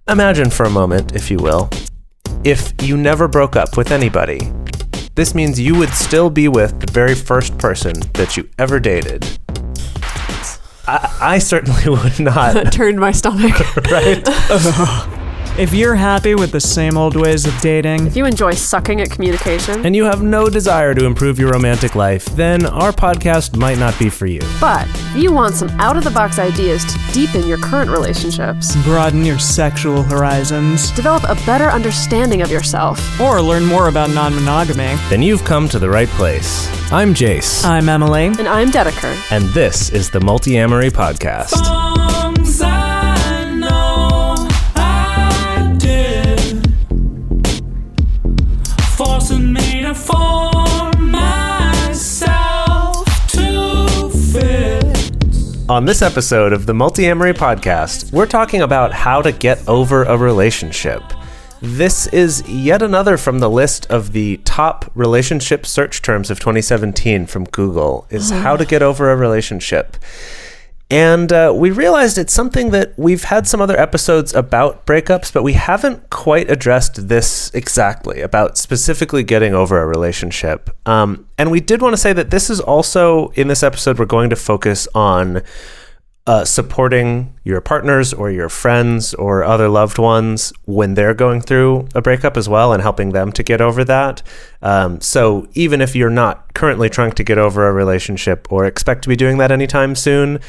Imagine for a moment, if you will, if you never broke up with anybody. This means you would still be with the very first person that you ever dated. I certainly would not. That turned my stomach. Right? If you're happy with the same old ways of dating, If you enjoy sucking at communication, And you have no desire to improve your romantic life, then our podcast might not be for you. but if you want some out-of-the-box ideas to deepen your current relationships, broaden your sexual horizons, develop a better understanding of yourself, or learn more about non-monogamy, Then you've come to the right place. I'm Jase, I'm Emily. and I'm Dedeker. and this is the Multiamory podcast. Songs I know I did, forcing me to form myself to fit. On this episode of the Multiamory podcast, we're talking about how to get over a relationship. This is yet another from the list of the top relationship search terms of 2017 from Google, is how to get over a relationship. And we realized it's something that we've had some other episodes about breakups, but we haven't quite addressed this exactly, about specifically getting over a relationship. And we did want to say that this is also, in this episode, we're going to focus on supporting your partners or your friends or other loved ones when they're going through a breakup as well, and helping them to get over that. So even if you're not currently trying to get over a relationship or expect to be doing that anytime soon,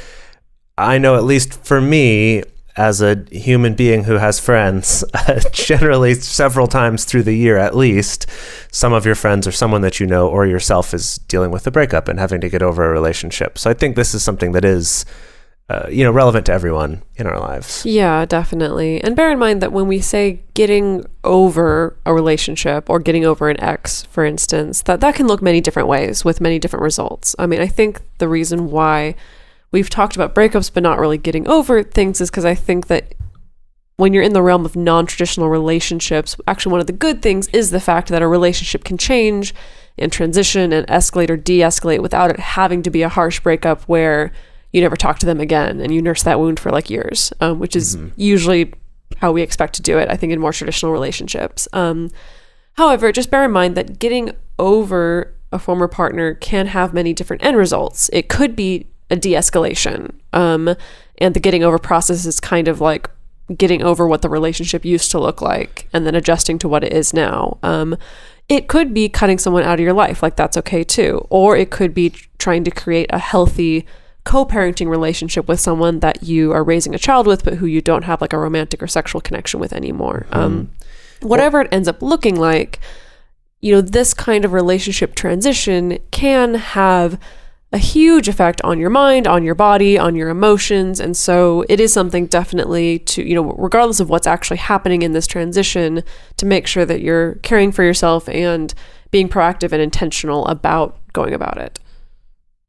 I know, at least for me, as a human being who has friends, generally several times through the year at least, some of your friends or someone that you know or yourself is dealing with a breakup and having to get over a relationship. So I think this is something that is relevant to everyone in our lives. Yeah, definitely. And bear in mind that when we say getting over a relationship or getting over an ex, for instance, that can look many different ways with many different results. I mean, I think the reason why we've talked about breakups but not really getting over things is because I think that when you're in the realm of non-traditional relationships, actually one of the good things is the fact that a relationship can change and transition and escalate or de-escalate without it having to be a harsh breakup where you never talk to them again and you nurse that wound for like years, which is usually how we expect to do it, I think, in more traditional relationships. However, just bear in mind that getting over a former partner can have many different end results. It could be a de-escalation, and the getting over process is kind of like getting over what the relationship used to look like and then adjusting to what it is now. It could be cutting someone out of your life, like that's okay too. Or it could be trying to create a healthy co-parenting relationship with someone that you are raising a child with, but who you don't have like a romantic or sexual connection with anymore. Whatever it ends up looking like, this kind of relationship transition can have a huge effect on your mind, on your body, on your emotions. And so it is something definitely to, regardless of what's actually happening in this transition, to make sure that you're caring for yourself and being proactive and intentional about going about it.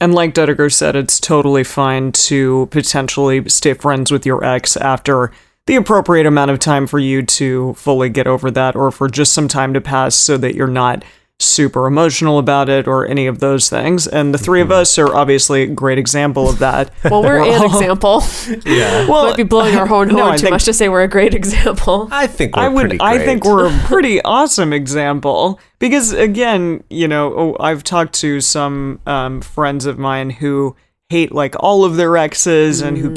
And like Dedeker said, it's totally fine to potentially stay friends with your ex after the appropriate amount of time for you to fully get over that, or for just some time to pass so that you're not super emotional about it or any of those things. And the three of us are obviously a great example of that. Well, we're an example. Yeah. Well, might be blowing our horn too much to say we're a great example. I think we're pretty great. I think we're a pretty awesome example because, again, I've talked to some friends of mine who hate like all of their exes and who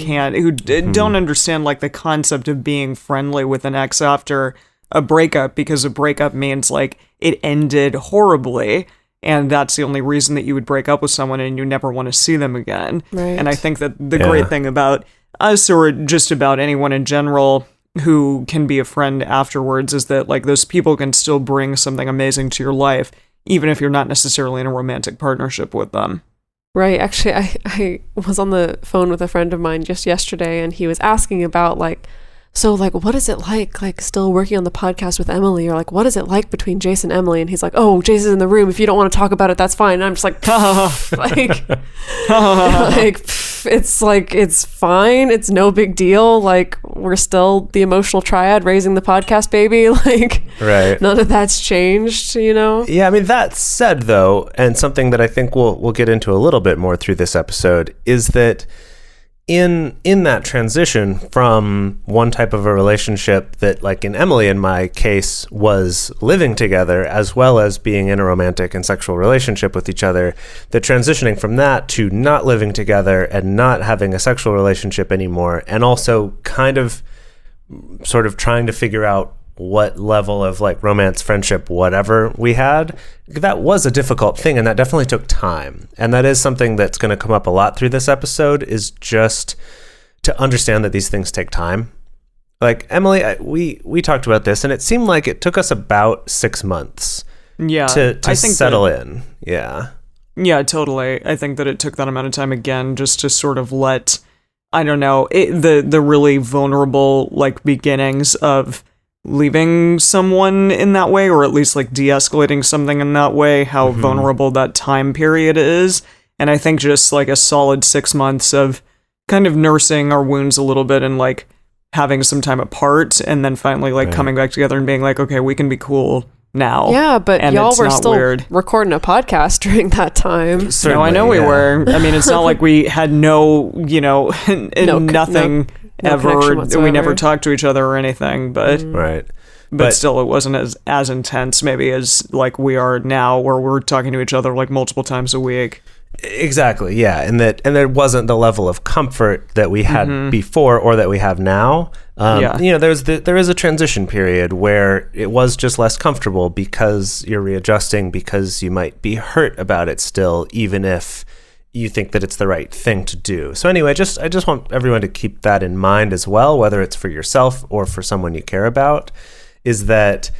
don't understand like the concept of being friendly with an ex after a breakup, because a breakup means like it ended horribly, and that's the only reason that you would break up with someone and you never want to see them again. Right. And I think that the great thing about us, or just about anyone in general who can be a friend afterwards, is that like those people can still bring something amazing to your life, even if you're not necessarily in a romantic partnership with them. Right. Actually, I was on the phone with a friend of mine just yesterday, and he was asking about so what is it like still working on the podcast with Emily, or like what is it like between Jase and Emily? And he's like, oh, Jase is in the room, if you don't want to talk about it, that's fine. And I'm just like, it's fine, it's no big deal, like we're still the emotional triad raising the podcast baby, like right, none of that's changed. Yeah, I mean, that said though, and something that I think we'll get into a little bit more through this episode, is that in that transition from one type of a relationship that, like in Emily and my case, was living together as well as being in a romantic and sexual relationship with each other, the transitioning from that to not living together and not having a sexual relationship anymore, and also kind of sort of trying to figure out what level of like romance, friendship, whatever we had, that was a difficult thing, and that definitely took time. And that is something that's going to come up a lot through this episode, is just to understand that these things take time. Like Emily, we talked about this, and it seemed like it took us about 6 months to I think settle in. Yeah, totally. I think that it took that amount of time again just to sort of let, I don't know, the really vulnerable like beginnings of leaving someone in that way, or at least like de-escalating something in that way, how vulnerable that time period is. And I think just like a solid 6 months of kind of nursing our wounds a little bit and like having some time apart, and then finally like coming back together and being like, okay, we can be cool now. Yeah, but and y'all it's were not still weird. recording a podcast during that time. certainly, No, I know we yeah. were. I mean, it's not like we had no, you know, nothing no ever. connection We whatsoever. never talked to each other or anything, but Right. but still, it wasn't as intense maybe as like we are now, where we're talking to each other like multiple times a week. Exactly, yeah, and there wasn't the level of comfort that we had before or that we have now. You know, there is a transition period where it was just less comfortable because you're readjusting, because you might be hurt about it still, even if you think that it's the right thing to do. So anyway, I just want everyone to keep that in mind as well, whether it's for yourself or for someone you care about, is that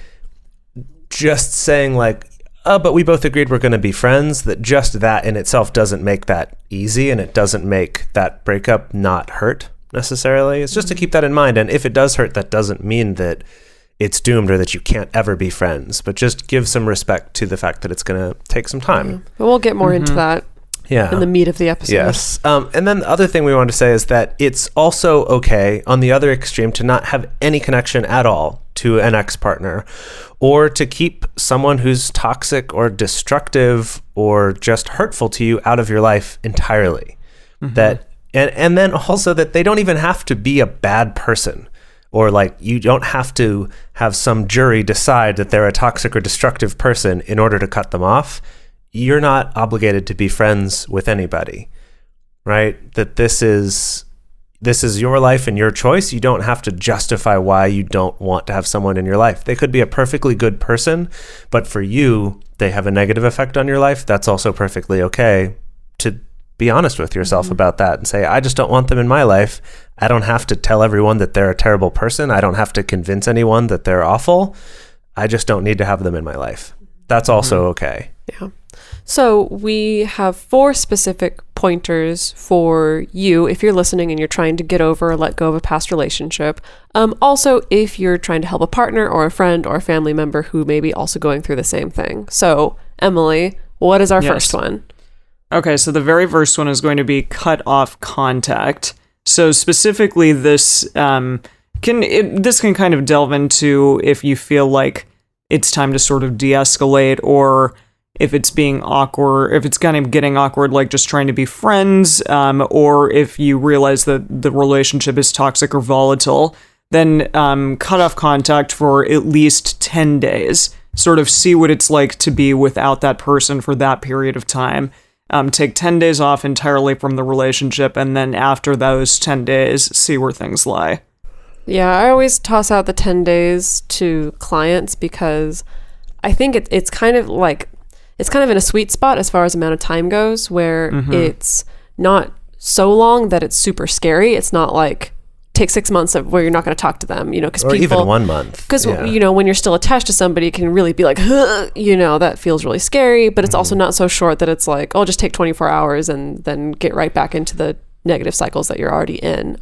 just saying like, oh, but we both agreed we're going to be friends, that just that in itself doesn't make that easy, and it doesn't make that breakup not hurt necessarily. It's just to keep that in mind. And if it does hurt, that doesn't mean that it's doomed or that you can't ever be friends, but just give some respect to the fact that it's going to take some time. But we'll get more into that in the meat of the episode. Yes. And then the other thing we want to say is that it's also okay on the other extreme to not have any connection at all to an ex-partner, or to keep someone who's toxic or destructive or just hurtful to you out of your life entirely. That and then also that they don't even have to be a bad person, or like you don't have to have some jury decide that they're a toxic or destructive person in order to cut them off. You're not obligated to be friends with anybody, right? That this is your life and your choice. You don't have to justify why you don't want to have someone in your life. They could be a perfectly good person, but for you, they have a negative effect on your life. That's also perfectly okay to be honest with yourself about that and say, I just don't want them in my life. I don't have to tell everyone that they're a terrible person. I don't have to convince anyone that they're awful. I just don't need to have them in my life. That's also okay. Yeah. So we have 4 specific pointers for you if you're listening and you're trying to get over or let go of a past relationship. Also, if you're trying to help a partner or a friend or a family member who may be also going through the same thing. So, Emily, what is our first one? Okay, so the very first one is going to be cut off contact. So specifically, this can kind of delve into if you feel like it's time to sort of de-escalate, or if it's being awkward, if it's kind of getting awkward, like just trying to be friends, or if you realize that the relationship is toxic or volatile, then cut off contact for at least 10 days. Sort of see what it's like to be without that person for that period of time. Take 10 days off entirely from the relationship, and then after those 10 days, see where things lie. Yeah, I always toss out the 10 days to clients because I think it's kind of like, it's kind of in a sweet spot as far as amount of time goes, where it's not so long that it's super scary. It's not like take 6 months of where you're not going to talk to them, you know, because Or people, even 1 month. because you know, when you're still attached to somebody, it can really be like, you know, that feels really scary. But it's also not so short that it's like, oh, just take 24 hours and then get right back into the negative cycles that you're already in.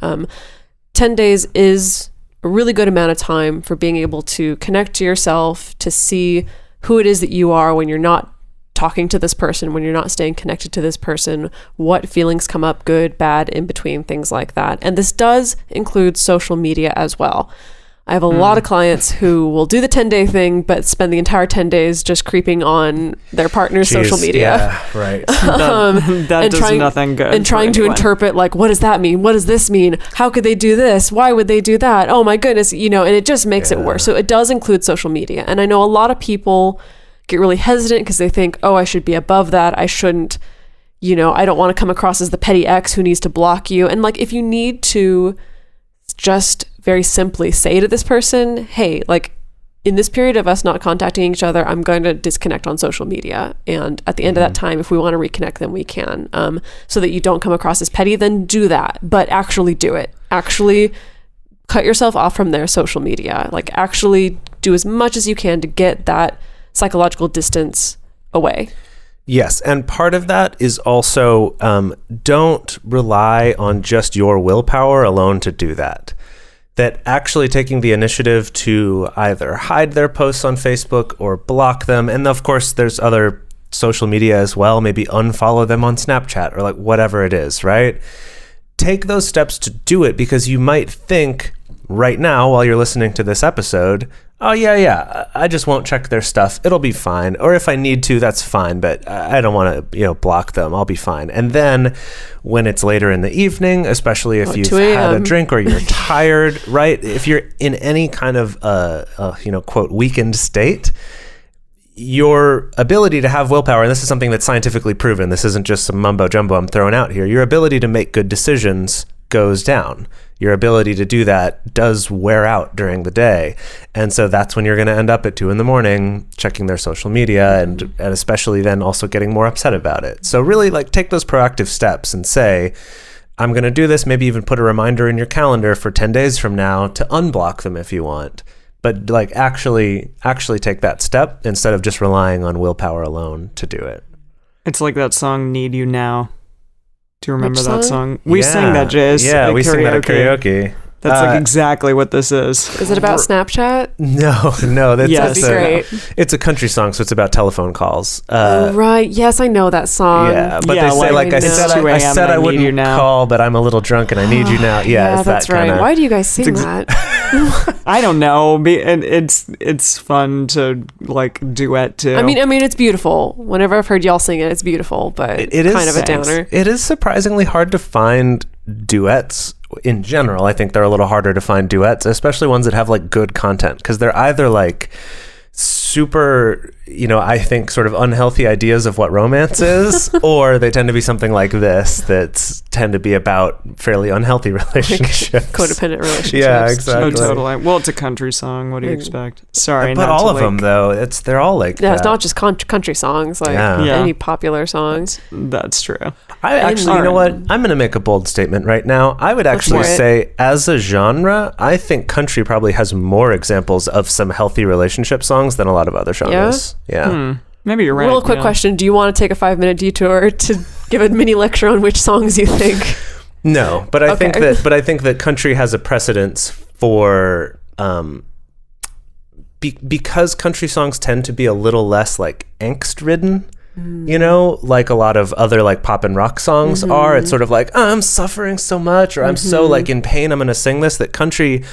10 days is a really good amount of time for being able to connect to yourself, to see who it is that you are when you're not talking to this person, when you're not staying connected to this person, what feelings come up, good, bad, in between, things like that. And this does include social media as well. I have a lot of clients who will do the 10-day thing, but spend the entire 10 days just creeping on their partner's social media. Yeah, right. That does nothing good. And trying to interpret, like, what does that mean? What does this mean? How could they do this? Why would they do that? Oh my goodness, and it just makes it worse. So it does include social media. And I know a lot of people get really hesitant because they think, oh, I should be above that. I shouldn't, I don't want to come across as the petty ex who needs to block you. And like, if you need to just very simply say to this person, hey, like, in this period of us not contacting each other, I'm going to disconnect on social media. And at the end of that time, if we want to reconnect, then we can. So that you don't come across as petty, then do that. But actually do it. Actually cut yourself off from their social media. Like, actually do as much as you can to get that psychological distance away. Yes, and part of that is also don't rely on just your willpower alone to do that. That actually taking the initiative to either hide their posts on Facebook or block them, and of course there's other social media as well, maybe unfollow them on Snapchat or like whatever it is, right? Take those steps to do it, because you might think right now while you're listening to this episode, oh yeah, I just won't check their stuff. It'll be fine. Or if I need to, that's fine, but I don't want to, block them. I'll be fine. And then when it's later in the evening, especially if you've had a drink or you're tired, right? If you're in any kind of, quote, weakened state, your ability to have willpower, and this is something that's scientifically proven, this isn't just some mumbo jumbo I'm throwing out here, your ability to make good decisions goes down. Your ability to do that does wear out during the day. And so that's when you're going to end up at 2 a.m. checking their social media and especially then also getting more upset about it. So really, like, take those proactive steps and say, I'm going to do this, maybe even put a reminder in your calendar for 10 days from now to unblock them if you want. But like actually take that step instead of just relying on willpower alone to do it. It's like that song, Need You Now. Do you remember Which that song? We Yeah. sang that, Jase. Yeah, we sing that at karaoke. That's like exactly what this is. Is it about Snapchat? No, that's Yes. That'd be great. It's a country song, so it's about telephone calls. Right. Yes, I know that song. Yeah, but Yeah, they say, like, I it's said, 2 I a.m. said I need wouldn't you now. call, but I'm a little drunk and I need you now. Yeah, it's that's that right. kinda, Why do you guys sing that? I don't know. And it's fun to like duet to. I mean, it's beautiful. Whenever I've heard y'all sing it, it's beautiful, but It is kind of a downer. It is surprisingly hard to find duets in general. I think they're a little harder to find duets, especially ones that have like good content, because they're either like super, I think sort of unhealthy ideas of what romance is, or they tend to be something like this that's tend to be about fairly unhealthy relationships. Codependent relationships. Yeah, exactly. Oh, totally. Well, it's a country song. What do you expect? Sorry, But not all to, of them, though, they're all like Yeah, that. it's not just country songs, like Yeah. any popular songs. That's true. I actually, you know what? I'm going to make a bold statement right now. I would actually for it. say, as a genre, I think country probably has more examples of some healthy relationship songs than a lot of other genres. Yeah. Maybe you're right. Real quick question: do you want to take a 5-minute detour to give a mini lecture on which songs you think? No, but I think Okay. that country has a precedence for because country songs tend to be a little less like angst ridden. Like a lot of other like pop and rock songs are. It's sort of like, I'm suffering so much, or I'm so like in pain, I'm going to sing this. That country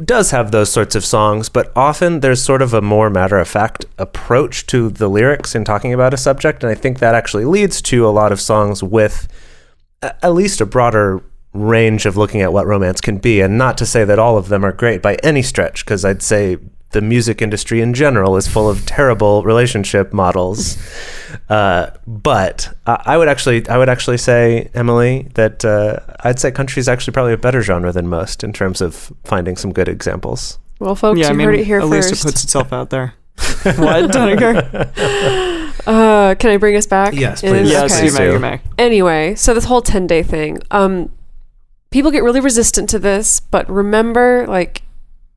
does have those sorts of songs, but often there's sort of a more matter-of-fact approach to the lyrics in talking about a subject, and I think that actually leads to a lot of songs with at least a broader range of looking at what romance can be. And not to say that all of them are great by any stretch, because I'd say the music industry in general is full of terrible relationship models. But I would actually say, Emily, that I'd say country is actually probably a better genre than most in terms of finding some good examples. Well, folks, you heard it here at first. least it puts itself out there. What, Dedeker? Can I bring us back? Yes, please. Yes, Okay. you may. Anyway, so this whole 10-day thing, people get really resistant to this, but remember, like,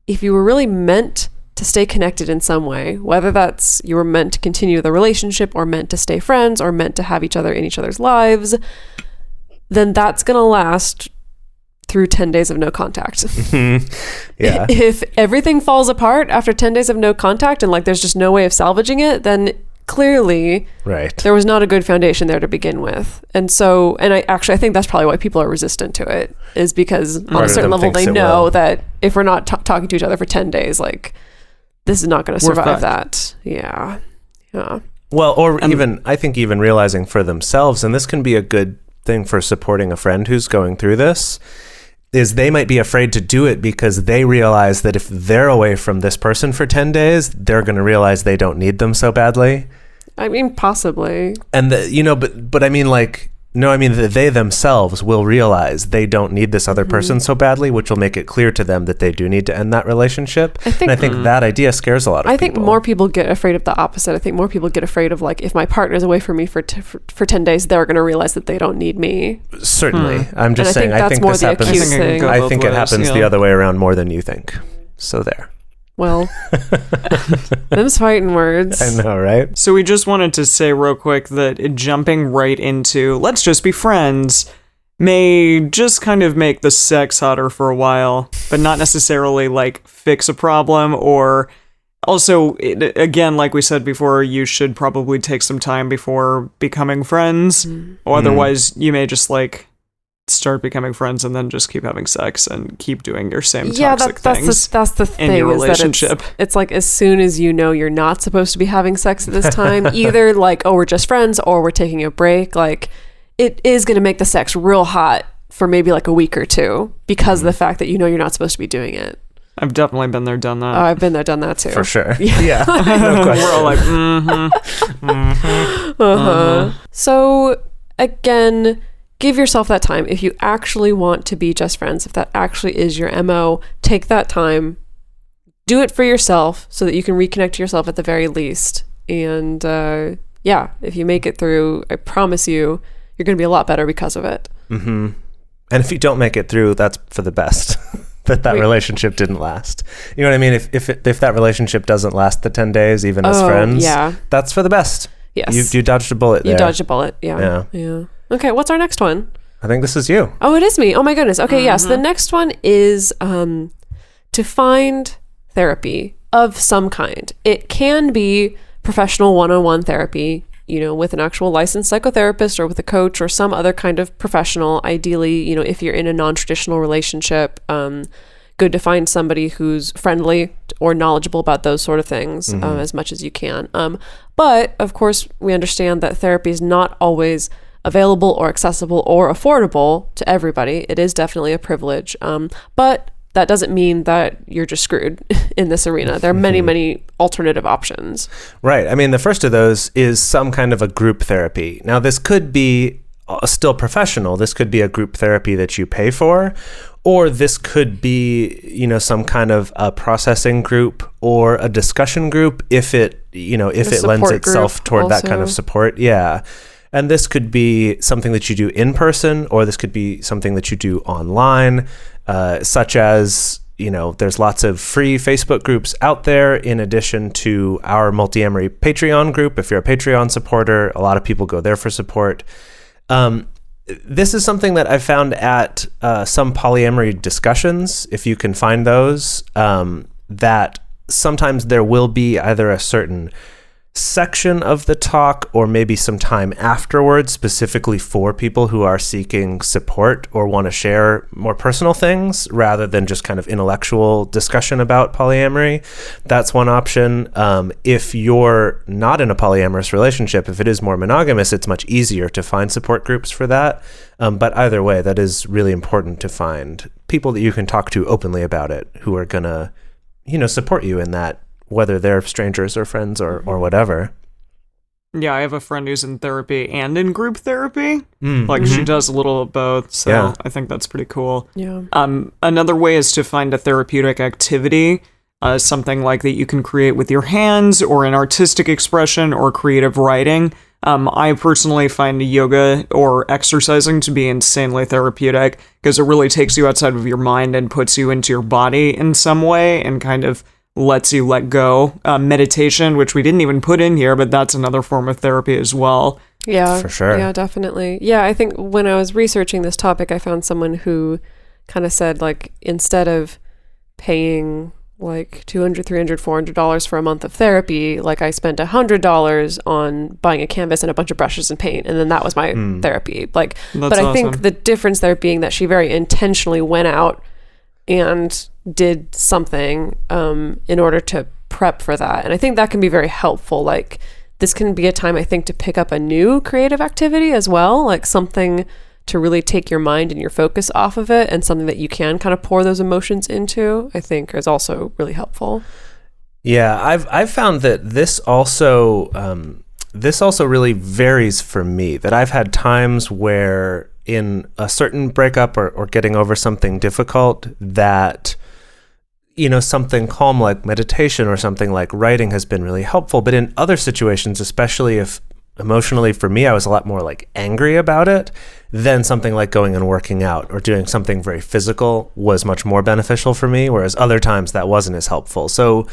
if you were really meant to stay connected in some way, whether that's you were meant to continue the relationship or meant to stay friends or meant to have each other in each other's lives, then that's going to last through 10 days of no contact. Yeah. If everything falls apart after 10 days of no contact and like there's just no way of salvaging it, then clearly Right. there was not a good foundation there to begin with. And so, and I think that's probably why people are resistant to it, is because on Part a of certain them level, thinks they it know will. that if we're not talking to each other for 10 days, like, this is not going to We're survive fucked. that. Yeah. Yeah. Well, or even, I think even realizing for themselves, and this can be a good thing for supporting a friend who's going through this, is they might be afraid to do it because they realize that if they're away from this person for 10 days, they're going to realize they don't need them so badly. I mean, possibly. And but I mean, like, no, I mean that they themselves will realize they don't need this other person so badly, which will make it clear to them that they do need to end that relationship. And I think that idea scares a lot of people. I think more people get afraid of the opposite. I think more people get afraid of, like, if my partner's away from me for 10 days, they're going to realize that they don't need me. Certainly. I'm just saying, I I think think that's more this the happens. acute thing. I think it happens the other way around more than you think. So there. Well, them's fighting words. I know, right? So we just wanted to say real quick that jumping right into let's just be friends may just kind of make the sex hotter for a while, but not necessarily like fix a problem. Or also, again, like we said before, you should probably take some time before becoming friends, or otherwise you may just like start becoming friends and then just keep having sex and keep doing your same toxic things. That's the thing. in your is that relationship. it's like as soon as you know you're not supposed to be having sex at this time, either like, oh, we're just friends or we're taking a break, like it is going to make the sex real hot for maybe like a week or two because of the fact that you know you're not supposed to be doing it. I've definitely been there, done that. Oh, I've been there, done that too. For sure. Yeah. No question. We're all like, So again, give yourself that time. If you actually want to be just friends, if that actually is your MO, take that time, do it for yourself so that you can reconnect to yourself at the very least. And if you make it through, I promise you, you're going to be a lot better because of it. Mm-hmm. And if you don't make it through, that's for the best. that relationship didn't last. You know what I mean? If that relationship doesn't last the 10 days, even as friends, that's for the best. Yes. You dodged a bullet there. You dodged a bullet. Yeah. Okay, what's our next one? I think this is you. Oh, it is me. Oh my goodness. Okay, yes. The next one is to find therapy of some kind. It can be professional one-on-one therapy, with an actual licensed psychotherapist or with a coach or some other kind of professional. Ideally, if you're in a non-traditional relationship, good to find somebody who's friendly or knowledgeable about those sort of things as much as you can. But of course, we understand that therapy is not always available or accessible or affordable to everybody. It is definitely a privilege. But that doesn't mean that you're just screwed in this arena. There are many, many alternative options. Right. I mean, the first of those is some kind of a group therapy. Now, this could be still professional. This could be a group therapy that you pay for, or this could be, some kind of a processing group or a discussion group if it lends itself toward that kind of support. Yeah. And this could be something that you do in person, or this could be something that you do online, such as, there's lots of free Facebook groups out there in addition to our Multiamory Patreon group. If you're a Patreon supporter, a lot of people go there for support. This is something that I've found at some polyamory discussions, if you can find those, that sometimes there will be either a certain section of the talk or maybe some time afterwards specifically for people who are seeking support or want to share more personal things rather than just kind of intellectual discussion about polyamory. That's one option. If you're not in a polyamorous relationship, if it is more monogamous, it's much easier to find support groups for that. But either way, that is really important to find people that you can talk to openly about it who are going to, support you in that, whether they're strangers or friends or whatever. Yeah, I have a friend who's in therapy and in group therapy. She does a little of both, so I think that's pretty cool. Yeah. Another way is to find a therapeutic activity, something like that you can create with your hands or an artistic expression or creative writing. I personally find yoga or exercising to be insanely therapeutic because it really takes you outside of your mind and puts you into your body in some way and kind of lets you let go. Meditation, which we didn't even put in here, but that's another form of therapy as well. Yeah, for sure. Yeah, definitely. Yeah, I think when I was researching this topic, I found someone who kind of said, like, instead of paying like $200, $300, $400 for a month of therapy. Like I spent $100 on buying a canvas and a bunch of brushes and paint, and then that was my therapy. Like, That's but I awesome. think the difference there being that she very intentionally went out and did something in order to prep for that. And I think that can be very helpful. Like this can be a time, I think, to pick up a new creative activity as well, like something to really take your mind and your focus off of it, and something that you can kind of pour those emotions into, I think is also really helpful. Yeah, I've found that this also really varies for me, that I've had times where in a certain breakup or getting over something difficult that, you know, something calm like meditation or something like writing has been really helpful. But in other situations, especially if emotionally for me, I was a lot more like angry about it, then something like going and working out or doing something very physical was much more beneficial for me, whereas other times that wasn't as helpful. So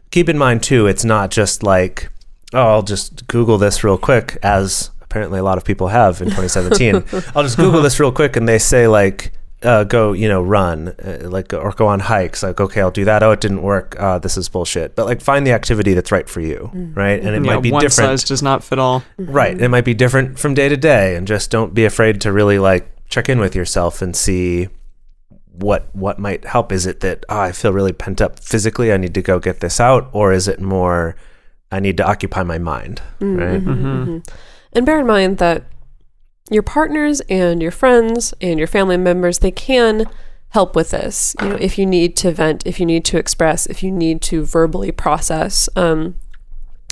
keep in mind too, it's not just like, oh, I'll just Google this real quick, as apparently a lot of people have in 2017. I'll just Google this real quick and they say like, go, you know, run, like, or go on hikes. Like, okay, I'll do that. Oh, it didn't work. This is bullshit. But like, find the activity that's right for you, right? And it might be one different. size does not fit all. Right. It might be different from day to day, and just don't be afraid to really like check in with yourself and see what might help. Is it that I feel really pent up physically, I need to go get this out, or is it more I need to occupy my mind, right? And bear in mind that your partners and your friends and your family members, they can help with this. You know, if you need to vent, if you need to express, if you need to verbally process, you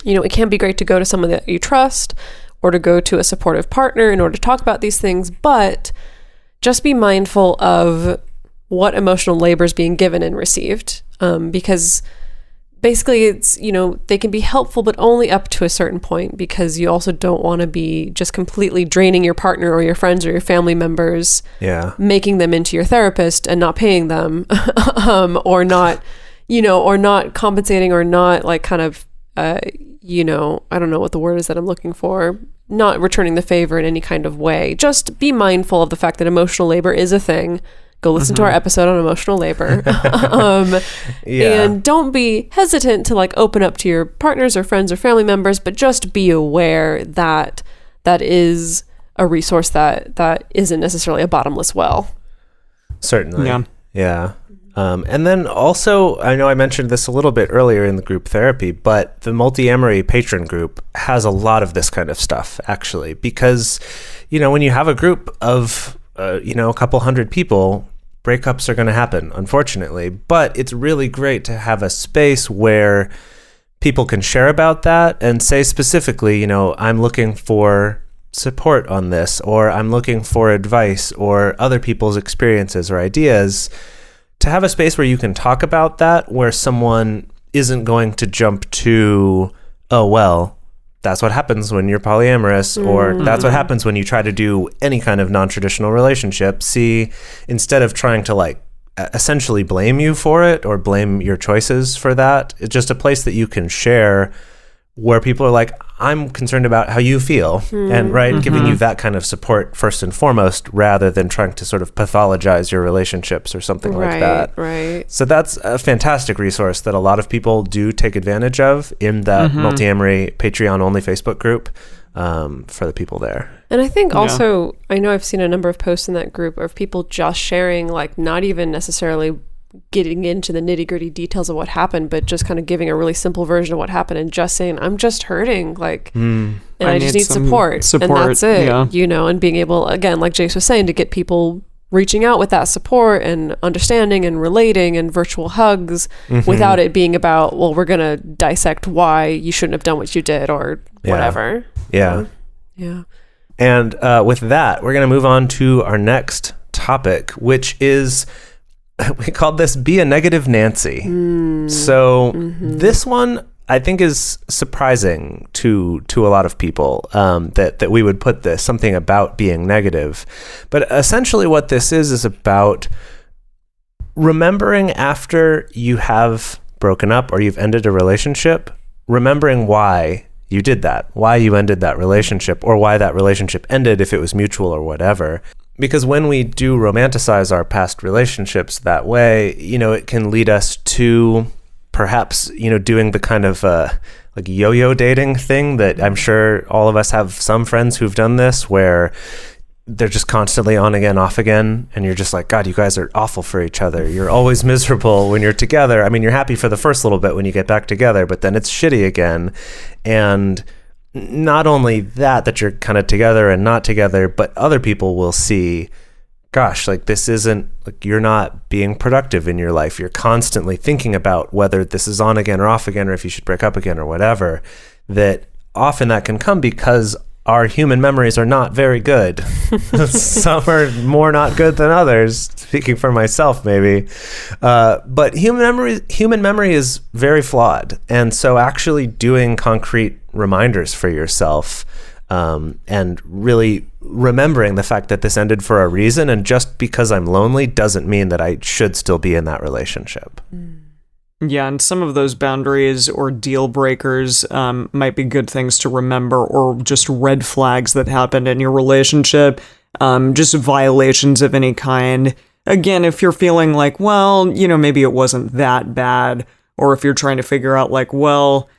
know, it can be great to go to someone that you trust or to go to a supportive partner in order to talk about these things, but just be mindful of what emotional labor is being given and received, because basically it's, you know, they can be helpful, but only up to a certain point, because you also don't want to be just completely draining your partner or your friends or your family members, making them into your therapist and not paying them, or not, you know, or not compensating, or not like kind of, you know, I don't know what the word is that I'm looking for, not returning the favor in any kind of way. Just be mindful of the fact that emotional labor is a thing. Go listen to our episode on emotional labor. And don't be hesitant to like open up to your partners or friends or family members, but just be aware that that is a resource that isn't necessarily a bottomless well. Certainly. Yeah. And then also, I know I mentioned this a little bit earlier in the group therapy, but the Multiamory patron group has a lot of this kind of stuff, actually, because, you know, when you have a group of you know, a couple hundred people, breakups are going to happen, unfortunately. But it's really great to have a space where people can share about that and say specifically, you know, I'm looking for support on this, or I'm looking for advice or other people's experiences or ideas. To have a space where you can talk about that, where someone isn't going to jump to, oh, well, that's what happens when you're polyamorous, or that's what happens when you try to do any kind of non-traditional relationship. See, instead of trying to like essentially blame you for it or blame your choices for that, it's just a place that you can share where people are like, I'm concerned about how you feel, and giving you that kind of support first and foremost, rather than trying to sort of pathologize your relationships or something like that. Right. So that's a fantastic resource that a lot of people do take advantage of in that Multiamory Patreon only Facebook group, for the people there. And I think also, I know I've seen a number of posts in that group of people just sharing, like not even necessarily getting into the nitty-gritty details of what happened, but just kind of giving a really simple version of what happened and just saying, I'm just hurting, like, and I just need support, and that's it, you know, and being able, again, like Jase was saying, to get people reaching out with that support and understanding and relating and virtual hugs without it being about, well, we're going to dissect why you shouldn't have done what you did or whatever. Yeah. And with that, we're going to move on to our next topic, which is, we called this Be a Negative Nancy. So this one I think is surprising to a lot of people, that we would put this, something about being negative. But essentially what this is about remembering after you have broken up or you've ended a relationship, remembering why you did that, why you ended that relationship, or why that relationship ended, if it was mutual or whatever. Because when we do romanticize our past relationships that way, you know, it can lead us to perhaps, doing the kind of like yo-yo dating thing that I'm sure all of us have some friends who've done this, where they're just constantly on again, off again. And you're just like, God, you guys are awful for each other. You're always miserable when you're together. I mean, you're happy for the first little bit when you get back together, but then it's shitty again. And not only that you're kind of together and not together, but other people will see, gosh, like this isn't, like you're not being productive in your life. You're constantly thinking about whether this is on again or off again, or if you should break up again or whatever. That often that can come because our human memories are not very good. Some are more not good than others, speaking for myself maybe. But human memory is very flawed. And so actually doing concrete reminders for yourself, and really remembering the fact that this ended for a reason, and just because I'm lonely doesn't mean that I should still be in that relationship. Yeah, and some of those boundaries or deal breakers might be good things to remember, or just red flags that happened in your relationship, just violations of any kind. Again, if you're feeling like, well, maybe it wasn't that bad, or if you're trying to figure out like, well,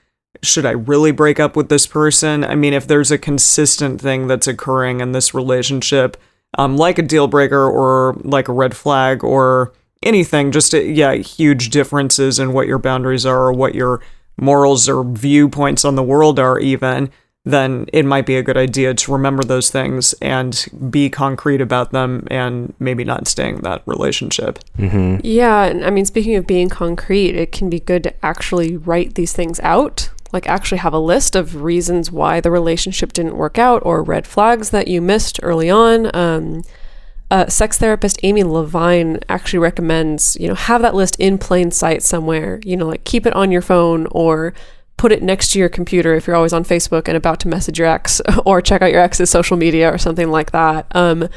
should I really break up with this person? I mean, if there's a consistent thing that's occurring in this relationship, like a deal breaker or like a red flag or anything, just huge differences in what your boundaries are, or what your morals or viewpoints on the world are even, then it might be a good idea to remember those things and be concrete about them, and maybe not staying in that relationship. Mm-hmm. Yeah, and I mean, speaking of being concrete, it can be good to actually write these things out, like actually have a list of reasons why the relationship didn't work out, or red flags that you missed early on. Sex therapist Amy Levine actually recommends, have that list in plain sight somewhere, like keep it on your phone, or put it next to your computer if you're always on Facebook and about to message your ex, or check out your ex's social media or something like that. And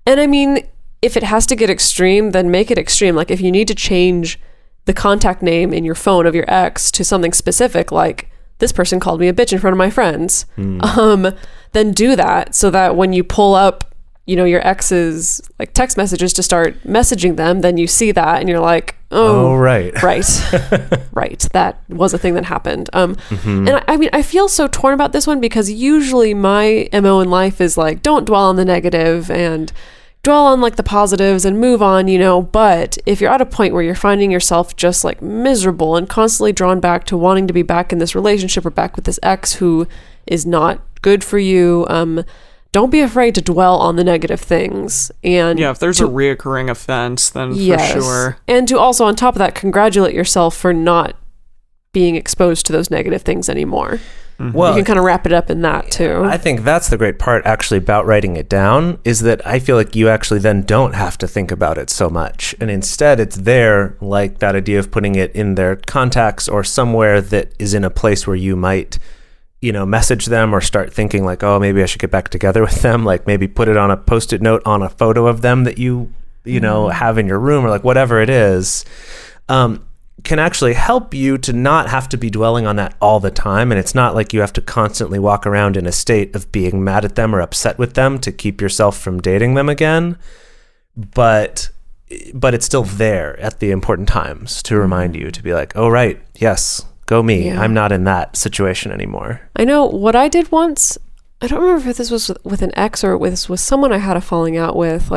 I mean, if it has to get extreme, then make it extreme. Like if you need to change the contact name in your phone of your ex to something specific, like this person called me a bitch in front of my friends, then do that, so that when you pull up your ex's like text messages to start messaging them, then you see that and you're like, right, that was a thing that happened. And I mean, I feel so torn about this one, because usually my MO in life is like, don't dwell on the negative and dwell on like the positives and move on, but if you're at a point where you're finding yourself just like miserable and constantly drawn back to wanting to be back in this relationship or back with this ex who is not good for you, don't be afraid to dwell on the negative things. And if there's a reoccurring offense, then for sure. And to also, on top of that, congratulate yourself for not being exposed to those negative things anymore. Mm-hmm. Well, you can kind of wrap it up in that too. I think that's the great part actually about writing it down, is that I feel like you actually then don't have to think about it so much. And instead it's there, like that idea of putting it in their contacts or somewhere that is in a place where you might message them, or start thinking like, oh, maybe I should get back together with them. Like maybe put it on a Post-it note on a photo of them that you have in your room, or like whatever it is, can actually help you to not have to be dwelling on that all the time. And it's not like you have to constantly walk around in a state of being mad at them or upset with them to keep yourself from dating them again. But it's still there at the important times to remind you to be like, oh, right, yes, go me. Yeah. I'm not in that situation anymore. I know what I did once. I don't remember if this was with an ex or with someone I had a falling out with.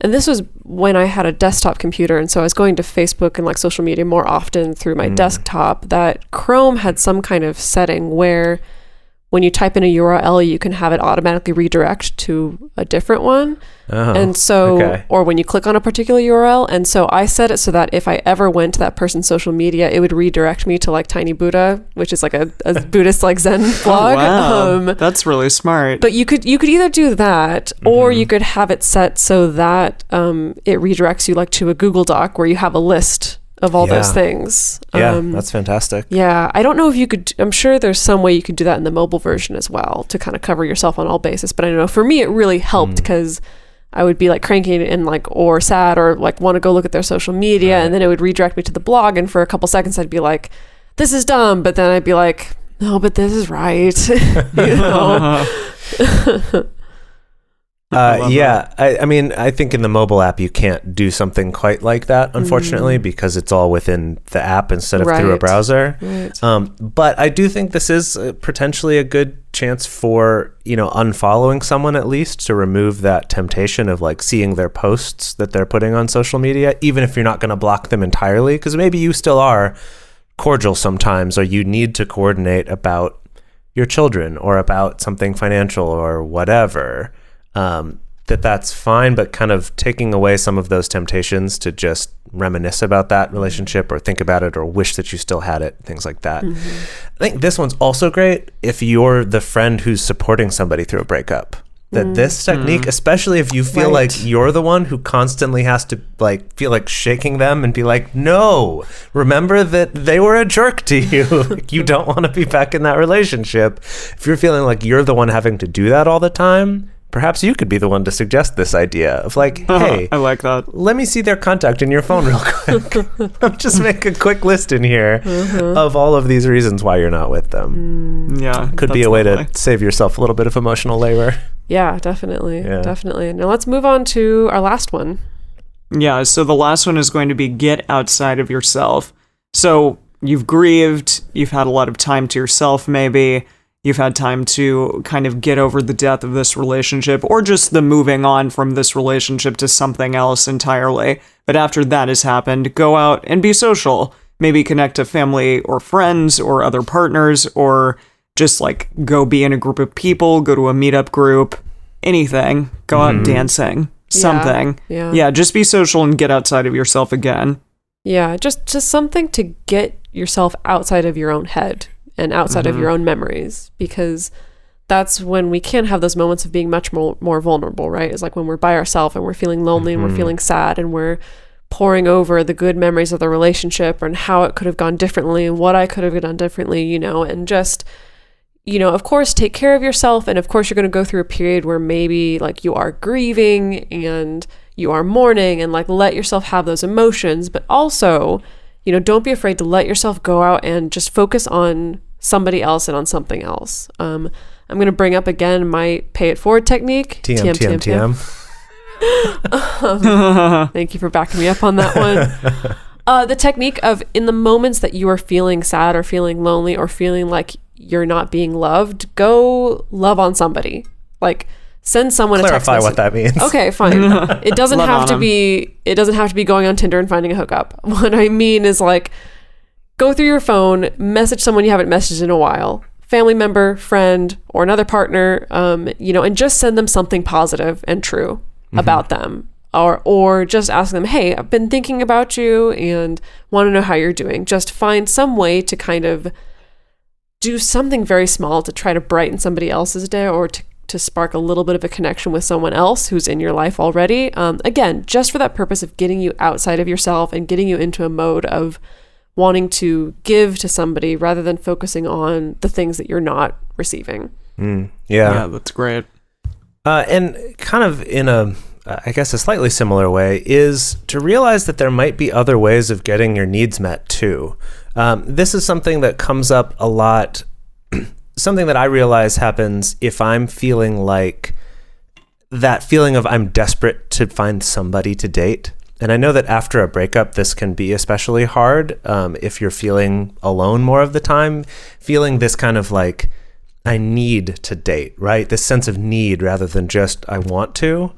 And this was when I had a desktop computer, and so I was going to Facebook and like social media more often through my desktop. That Chrome had some kind of setting where when you type in a URL, you can have it automatically redirect to a different one. Oh, and so, or when you click on a particular URL. And so I set it so that if I ever went to that person's social media, it would redirect me to like Tiny Buddha, which is like a Buddhist like Zen blog. Oh, wow. That's really smart. But you could either do that, or you could have it set so that it redirects you like to a Google Doc where you have a list of all those things. Yeah, that's fantastic. Yeah, I don't know if you could, I'm sure there's some way you could do that in the mobile version as well to kind of cover yourself on all bases. But I don't know, for me, it really helped because I would be like cranky and like, or sad, or like want to go look at their social media. And then it would redirect me to the blog. And for a couple seconds, I'd be like, this is dumb. But then I'd be like, no, but this is right. Yeah, I mean, I think in the mobile app you can't do something quite like that, unfortunately, because it's all within the app instead of through a browser. Right. But I do think this is potentially a good chance for, unfollowing someone at least, to remove that temptation of like seeing their posts that they're putting on social media, even if you're not going to block them entirely, because maybe you still are cordial sometimes, or you need to coordinate about your children or about something financial or whatever. That's fine, but kind of taking away some of those temptations to just reminisce about that relationship or think about it or wish that you still had it, things like that. I think this one's also great if you're the friend who's supporting somebody through a breakup. That this technique, especially if you feel like you're the one who constantly has to like feel like shaking them and be like, no, remember that they were a jerk to you. Like, you don't want to be back in that relationship. If you're feeling like you're the one having to do that all the time, perhaps you could be the one to suggest this idea of like, hey, I like that. let me see their contact in your phone real quick. Just make a quick list in here of all of these reasons why you're not with them. Yeah. Could be a way to save yourself a little bit of emotional labor. Yeah, definitely. Definitely. Now let's move on to our last one. Yeah, so the last one is going to be get outside of yourself. So you've grieved, you've had a lot of time to yourself maybe, you've had time to kind of get over the death of this relationship or just the moving on from this relationship to something else entirely. But after that has happened, go out and be social. Maybe connect to family or friends or other partners, or just like go be in a group of people, go to a meetup group, anything. Go out dancing, something. Yeah, just be social and get outside of yourself again. Yeah, just something to get yourself outside of your own head and outside of your own memories, because that's when we can have those moments of being much more vulnerable, right? It's like when we're by ourselves and we're feeling lonely and we're feeling sad and we're poring over the good memories of the relationship and how it could have gone differently and what I could have done differently, and just, of course, take care of yourself. And of course, you're going to go through a period where maybe like you are grieving and you are mourning, and like let yourself have those emotions, but also, don't be afraid to let yourself go out and just focus on somebody else and on something else. I'm going to bring up again my pay it forward technique. TM. Thank you for backing me up on that one. The technique of, in the moments that you are feeling sad or feeling lonely or feeling like you're not being loved, go love on somebody. Like, send someone a text message. Clarify what that means. Okay, fine. It doesn't have to be. It doesn't have to be going on Tinder and finding a hookup. What I mean is, like, go through your phone, message someone you haven't messaged in a while, family member, friend, or another partner, and just send them something positive and true about them, or just ask them, hey, I've been thinking about you and want to know how you're doing. Just find some way to kind of do something very small to try to brighten somebody else's day, or to spark a little bit of a connection with someone else who's in your life already. Again, just for that purpose of getting you outside of yourself and getting you into a mode of wanting to give to somebody rather than focusing on the things that you're not receiving. Yeah, that's great. And kind of in a slightly similar way is to realize that there might be other ways of getting your needs met too. This is something that comes up a lot. Something that I realize happens if I'm feeling like that feeling of I'm desperate to find somebody to date. And I know that after a breakup, this can be especially hard if you're feeling alone more of the time, feeling this kind of like, I need to date, right? This sense of need rather than just I want to.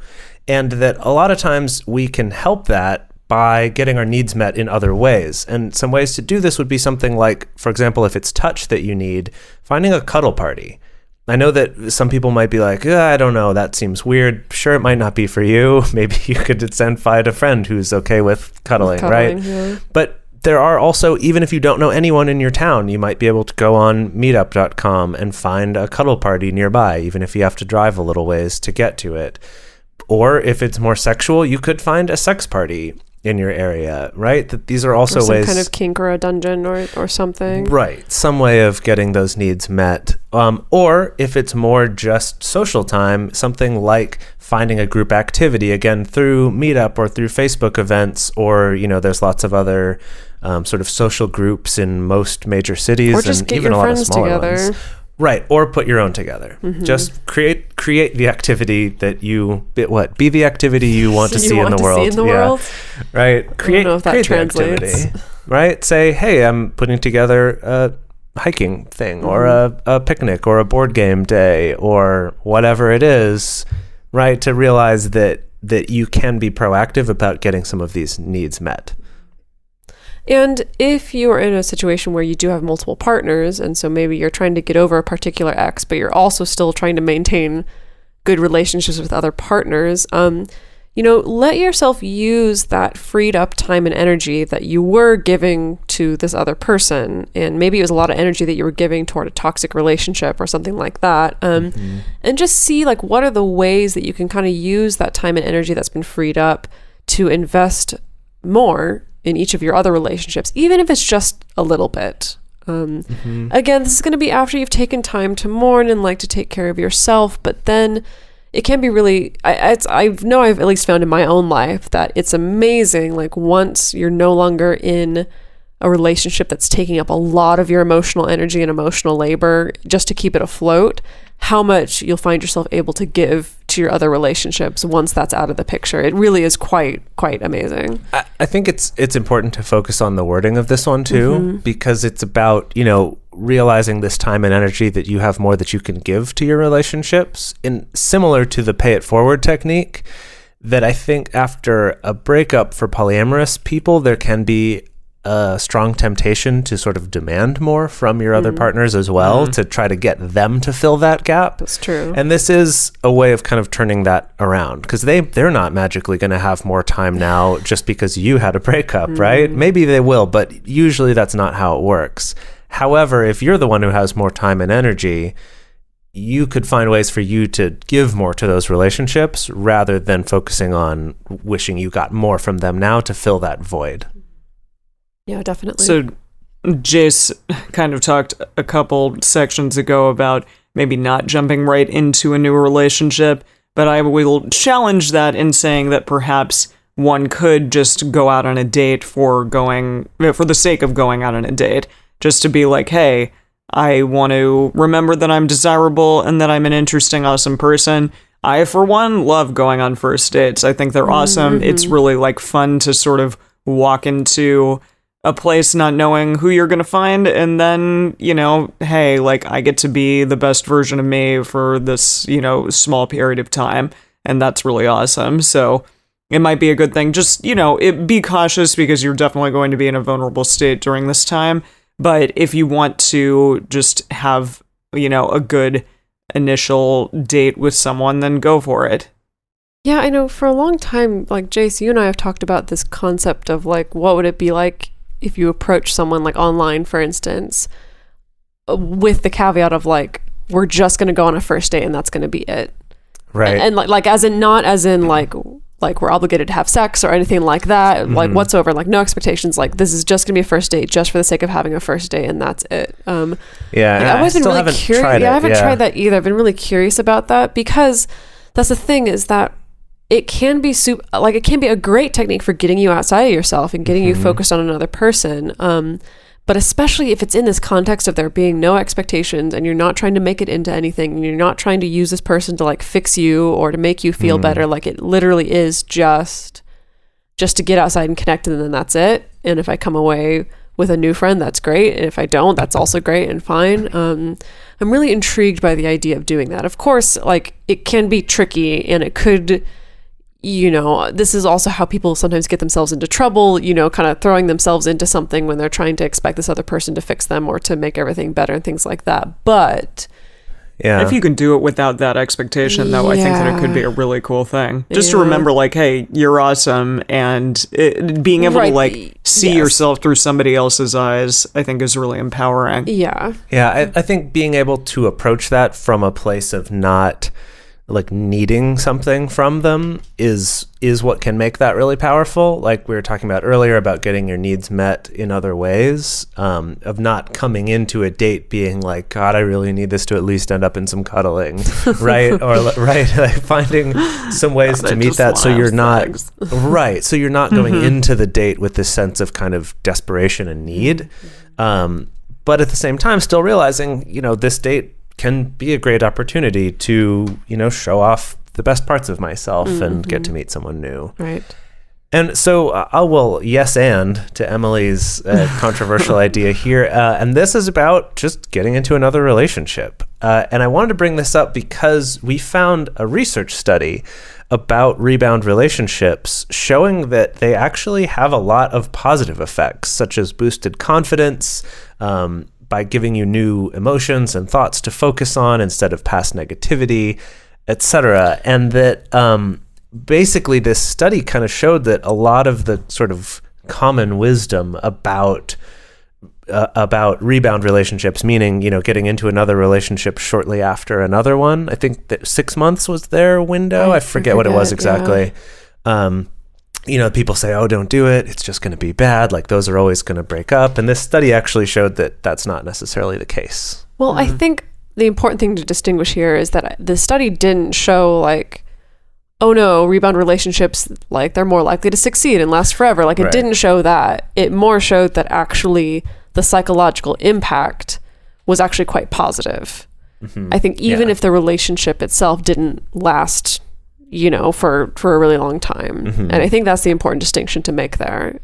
And that a lot of times we can help that by getting our needs met in other ways. And some ways to do this would be something like, for example, if it's touch that you need, finding a cuddle party. I know that some people might be like, I don't know, that seems weird. Sure, it might not be for you. Maybe you could find a friend who's okay with cuddling, right? Yeah. But there are also, even if you don't know anyone in your town, you might be able to go on meetup.com and find a cuddle party nearby, even if you have to drive a little ways to get to it. Or if it's more sexual, you could find a sex party in your area, right? That these are also ways, kind of kink or a dungeon or something, right? Some way of getting those needs met. Or if it's more just social time, something like finding a group activity, again through Meetup or through Facebook events, or there's lots of other sort of social groups in most major cities, or just and get even your a lot of friends smaller together. ones. Right, or put your own together. Just create the activity that you be the activity you want to see in the world. Right. Create, I don't know if that create translates. the activity. Right. Say, hey, I'm putting together a hiking thing or a picnic or a board game day or whatever it is. Right. To realize that you can be proactive about getting some of these needs met. And if you are in a situation where you do have multiple partners, and so maybe you're trying to get over a particular ex, but you're also still trying to maintain good relationships with other partners, let yourself use that freed up time and energy that you were giving to this other person. And maybe it was a lot of energy that you were giving toward a toxic relationship or something like that. And just see like what are the ways that you can kind of use that time and energy that's been freed up to invest more in each of your other relationships, even if it's just a little bit. Again, this is going to be after you've taken time to mourn and like to take care of yourself, but then it can be really, I know I've at least found in my own life that it's amazing, like once you're no longer in a relationship that's taking up a lot of your emotional energy and emotional labor just to keep it afloat, how much you'll find yourself able to give to your other relationships once that's out of the picture. It really is quite amazing. I think it's important to focus on the wording of this one too, because it's about, realizing this time and energy that you have more that you can give to your relationships. And similar to the pay it forward technique, that I think after a breakup for polyamorous people, there can be a strong temptation to sort of demand more from your other partners as well, to try to get them to fill that gap. That's true. And this is a way of kind of turning that around, because they're not magically going to have more time now just because you had a breakup, right? Maybe they will, but usually that's not how it works. However, if you're the one who has more time and energy, you could find ways for you to give more to those relationships rather than focusing on wishing you got more from them now to fill that void. Yeah, definitely. So Jase kind of talked a couple sections ago about maybe not jumping right into a new relationship, but I will challenge that in saying that perhaps one could just go out on a date for the sake of going out on a date, just to be like, hey, I want to remember that I'm desirable and that I'm an interesting, awesome person. I, for one, love going on first dates. I think they're awesome. It's really like fun to sort of walk into a place not knowing who you're going to find, and then, hey, like I get to be the best version of me for this, small period of time, and that's really awesome. So it might be a good thing. Just, be cautious because you're definitely going to be in a vulnerable state during this time. But if you want to just have, a good initial date with someone, then go for it. Yeah, I know for a long time, like Jase, you and I have talked about this concept of like, what would it be like if you approach someone like online, for instance, with the caveat of like, we're just going to go on a first date and that's going to be it. Right. And like, as in, not as in like we're obligated to have sex or anything like that, like whatsoever, like no expectations. Like this is just going to be a first date just for the sake of having a first date and that's it. Yeah. Like, I've always been really curious. I haven't tried that either. I've been really curious about that because that's the thing is that it can be it can be a great technique for getting you outside of yourself and getting you focused on another person. But especially if it's in this context of there being no expectations and you're not trying to make it into anything and you're not trying to use this person to like fix you or to make you feel better. Like it literally is just to get outside and connect and then that's it. And if I come away with a new friend, that's great. And if I don't, that's also great and fine. I'm really intrigued by the idea of doing that. Of course, like it can be tricky and it could, this is also how people sometimes get themselves into trouble, kind of throwing themselves into something when they're trying to expect this other person to fix them or to make everything better and things like that. But yeah, if you can do it without that expectation, though, I think that it could be a really cool thing. Just to remember, like, hey, you're awesome, and being able to like see yourself through somebody else's eyes, I think is really empowering. Yeah. Yeah, I think being able to approach that from a place of not like needing something from them is what can make that really powerful. Like we were talking about earlier about getting your needs met in other ways, of not coming into a date being like, God, I really need this to at least end up in some cuddling, right? Or right, like finding some ways to meet that so you're not right. So you're not going into the date with this sense of kind of desperation and need, but at the same time still realizing, this date can be a great opportunity to, show off the best parts of myself and get to meet someone new. Right. And so I will yes and to Emily's controversial idea here. And this is about just getting into another relationship. And I wanted to bring this up because we found a research study about rebound relationships showing that they actually have a lot of positive effects, such as boosted confidence, by giving you new emotions and thoughts to focus on instead of past negativity, etc. And that basically this study kind of showed that a lot of the sort of common wisdom about rebound relationships, meaning, getting into another relationship shortly after another one. I think that 6 months was their window. I forget what it was exactly. Yeah. People say, oh, don't do it. It's just going to be bad. Like those are always going to break up. And this study actually showed that that's not necessarily the case. Well, I think the important thing to distinguish here is that the study didn't show like, oh no, rebound relationships, like they're more likely to succeed and last forever. Like it didn't show that. It more showed that actually the psychological impact was actually quite positive. I think even if the relationship itself didn't last, for a really long time. And I think that's the important distinction to make there.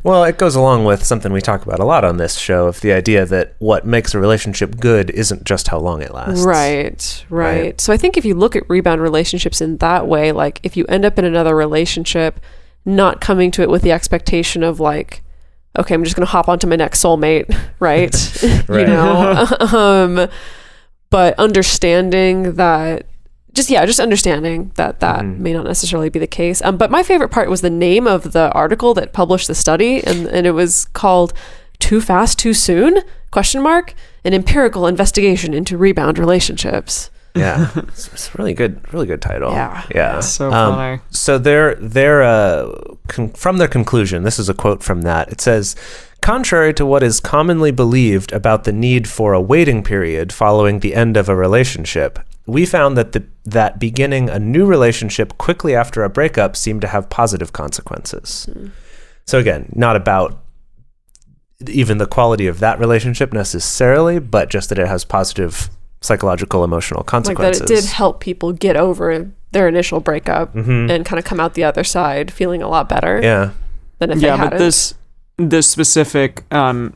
Well, it goes along with something we talk about a lot on this show, of the idea that what makes a relationship good isn't just how long it lasts. Right. So I think if you look at rebound relationships in that way, like if you end up in another relationship, not coming to it with the expectation of like, okay, I'm just going to hop onto my next soulmate, right? But understanding that, just understanding that may not necessarily be the case. But my favorite part was the name of the article that published the study, and it was called "Too Fast, Too Soon?" ? An empirical investigation into rebound relationships. Yeah, it's a really good title. Yeah. It's so funny. So from their conclusion, this is a quote from that. It says, contrary to what is commonly believed about the need for a waiting period following the end of a relationship, we found that beginning a new relationship quickly after a breakup seemed to have positive consequences. So again, not about even the quality of that relationship necessarily, but just that it has positive psychological, emotional consequences. Like that it did help people get over their initial breakup and kind of come out the other side feeling a lot better. Yeah. Than if they hadn't. But this specific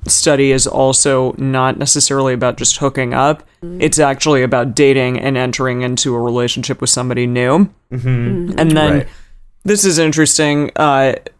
study is also not necessarily about just hooking up. It's actually about dating and entering into a relationship with somebody new. And then this is interesting.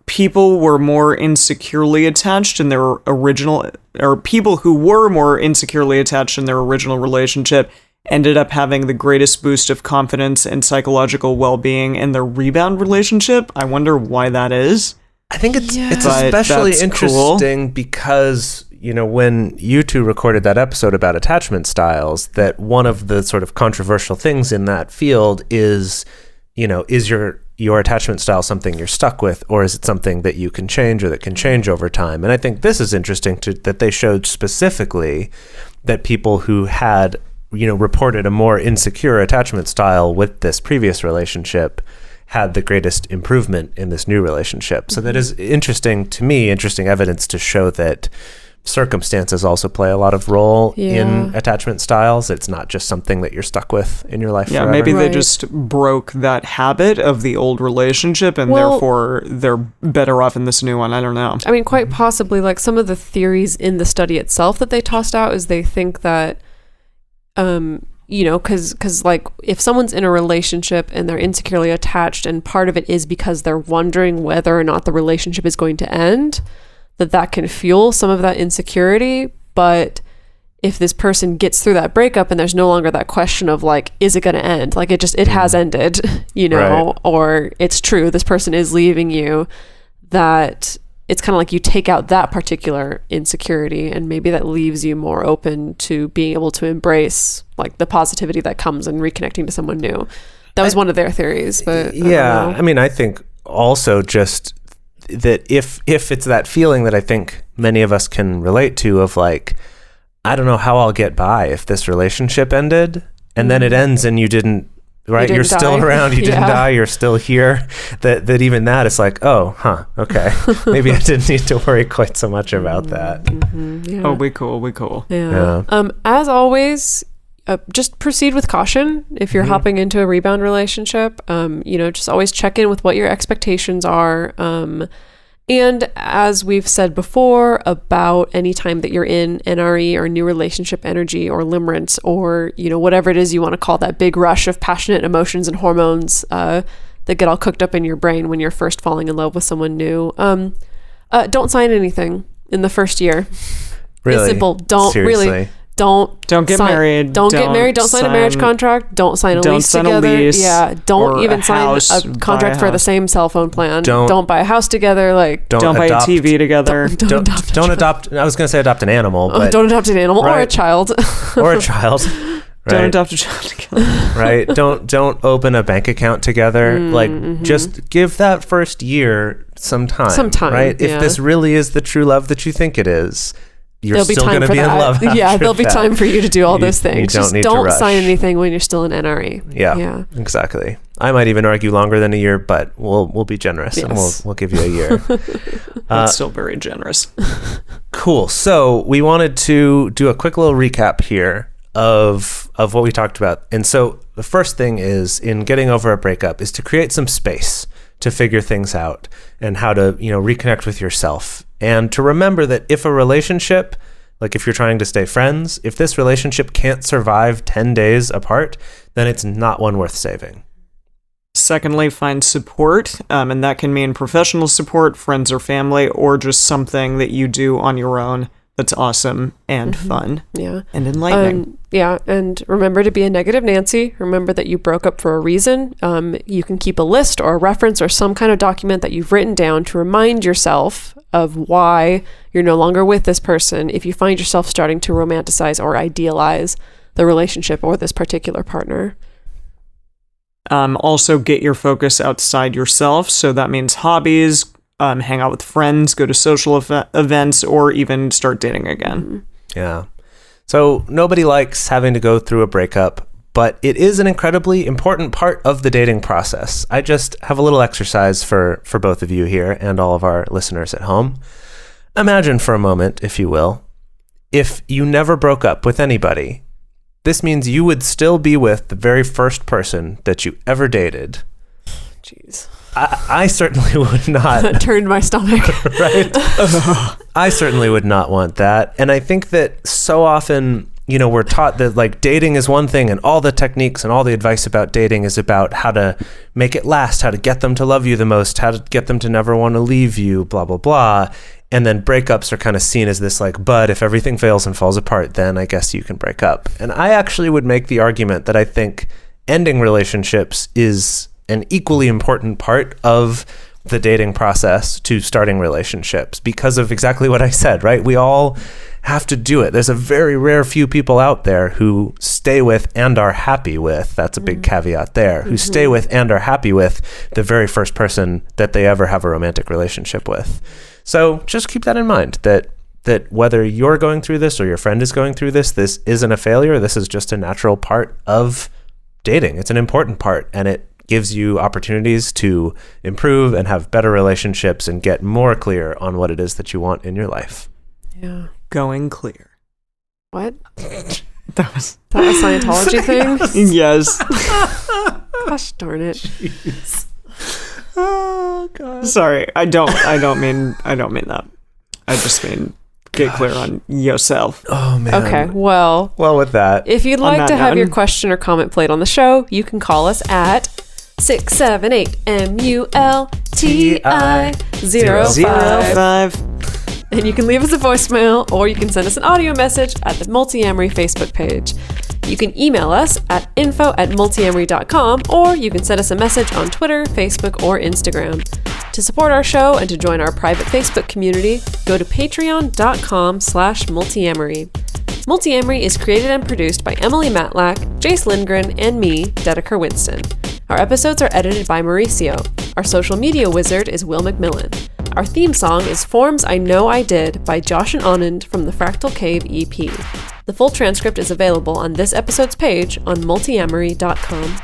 People were more insecurely attached in their original, or people who were more insecurely attached in their original relationship ended up having the greatest boost of confidence and psychological well-being in their rebound relationship. I wonder why that is. I think it's especially interesting because, when you two recorded that episode about attachment styles, that one of the sort of controversial things in that field is, is your attachment style something you're stuck with, or is it something that you can change or that can change over time? And I think this is interesting that they showed specifically that people who had, reported a more insecure attachment style with this previous relationship had the greatest improvement in this new relationship. So that is interesting evidence to show that circumstances also play a lot of role in attachment styles. It's not just something that you're stuck with in your life forever. Maybe they just broke that habit of the old relationship and therefore they're better off in this new one. I don't know. I mean, quite possibly, like some of the theories in the study itself that they tossed out is they think that because like if someone's in a relationship and they're insecurely attached and part of it is because they're wondering whether or not the relationship is going to end, that can fuel some of that insecurity. But if this person gets through that breakup and there's no longer that question of like, is it going to end? Like it has ended, or it's true, this person is leaving you, that it's kind of like you take out that particular insecurity and maybe that leaves you more open to being able to embrace like the positivity that comes in reconnecting to someone new. That was one of their theories, but I mean, I think also just that if it's that feeling that I think many of us can relate to of like, I don't know how I'll get by if this relationship ended and then it ends and you didn't, right? You're still around. You didn't die. You're still here. That even that is like, oh, okay. Maybe I didn't need to worry quite so much about that. Oh, we cool. Yeah. As always, just proceed with caution if you're hopping into a rebound relationship. Just always check in with what your expectations are. And as we've said before about any time that you're in NRE or new relationship energy or limerence or, whatever it is you want to call that big rush of passionate emotions and hormones that get all cooked up in your brain when you're first falling in love with someone new, don't sign anything in the first year. Really? It's simple. Don't get married. Don't get married. Don't sign a marriage contract. Don't sign a lease together. Yeah. Don't even sign a contract for the same cell phone plan. Don't buy a house together. Don't buy a TV together. Don't adopt. I was going to say adopt an animal, but don't adopt an animal or a child. Or a child. Right. Don't adopt a child together. Right. Don't open a bank account together. Just give that first year some time. Right. Yeah. If this really is the true love that you think it is, you're still going to be in love. Yeah, there'll be time for you to do all those things. You don't Don't sign anything when you're still in NRE. Yeah, exactly. I might even argue longer than a year, but we'll be generous and we'll give you a year. That's still very generous. Cool. So we wanted to do a quick little recap here of what we talked about. And so the first thing is in getting over a breakup is to create some space to figure things out and how to, reconnect with yourself. And to remember that if a relationship, like if you're trying to stay friends, if this relationship can't survive 10 days apart, then it's not one worth saving. Secondly, find support. And that can mean professional support, friends or family, or just something that you do on your own that's awesome and fun. Yeah. And enlightening. And remember to be a negative Nancy. Remember that you broke up for a reason. You can keep a list or a reference or some kind of document that you've written down to remind yourself of why you're no longer with this person if you find yourself starting to romanticize or idealize the relationship or this particular partner. Also, get your focus outside yourself. So that means hobbies, hang out with friends, go to social events, or even start dating again. Yeah. So nobody likes having to go through a breakup, but it is an incredibly important part of the dating process. I just have a little exercise for both of you here and all of our listeners at home. Imagine for a moment, if you will, if you never broke up with anybody, this means you would still be with the very first person that you ever dated. Jeez. I certainly would not. That turned my stomach. Right? I certainly would not want that. And I think that so often, we're taught that dating is one thing and all the techniques and all the advice about dating is about how to make it last, how to get them to love you the most, how to get them to never want to leave you, blah, blah, blah. And then breakups are kind of seen as this but if everything fails and falls apart, then I guess you can break up. And I actually would make the argument that I think ending relationships is an equally important part of the dating process to starting relationships because of exactly what I said, right? We all have to do it. There's a very rare few people out there who stay with and are happy with, that's a big caveat there, who stay with and are happy with the very first person that they ever have a romantic relationship with. So just keep that in mind, that whether you're going through this or your friend is going through this isn't a failure. This is just a natural part of dating. It's an important part, and it gives you opportunities to improve and have better relationships and get more clear on what it is that you want in your life. Yeah. Going clear. What? That was a Scientology thing? Yes. Gosh darn it. Jeez. Oh God. Sorry, I don't mean that. I just mean get clear on yourself. Oh man. Okay, well with that, if you'd like to have your question or comment played on the show, you can call us at 678-MULTI-05. And you can leave us a voicemail, or you can send us an audio message at the Multiamory Facebook page. You can email us at info@multiamory.com, or you can send us a message on Twitter, Facebook, or Instagram. To support our show and to join our private Facebook community, go to patreon.com/multiamory. Multiamory is created and produced by Emily Matlack, Jase Lindgren, and me, Dedeker Winston. Our episodes are edited by Mauricio. Our social media wizard is Will McMillan. Our theme song is Forms I Know I Did by Josh and Anand from the Fractal Cave EP. The full transcript is available on this episode's page on multiamory.com.